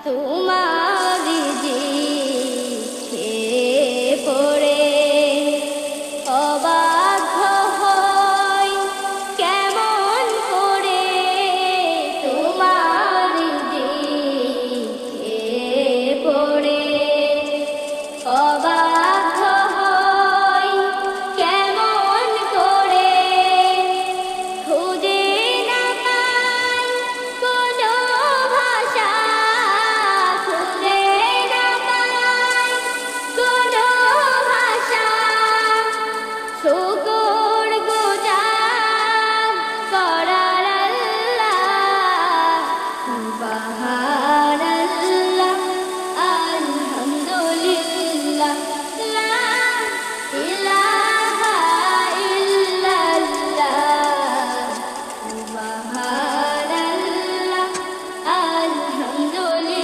তোমারি জিঠে পড়ে অবাধ্য হই কেমন করে তোমারি জিঠে পড়ে অবাধ্য হই কেমন করে খুঁজে না পাই কোনো ভাষা খুঁজে না পাই কোনো ভাষা শুকর গুজার করার আল্লাহ সুবহানাল্লাহ আলহামদুলিল্লাহ লা ইলাহা ইল্লাল্লাহ সুবহানাল্লাহ আলহামদুলিল্লাহ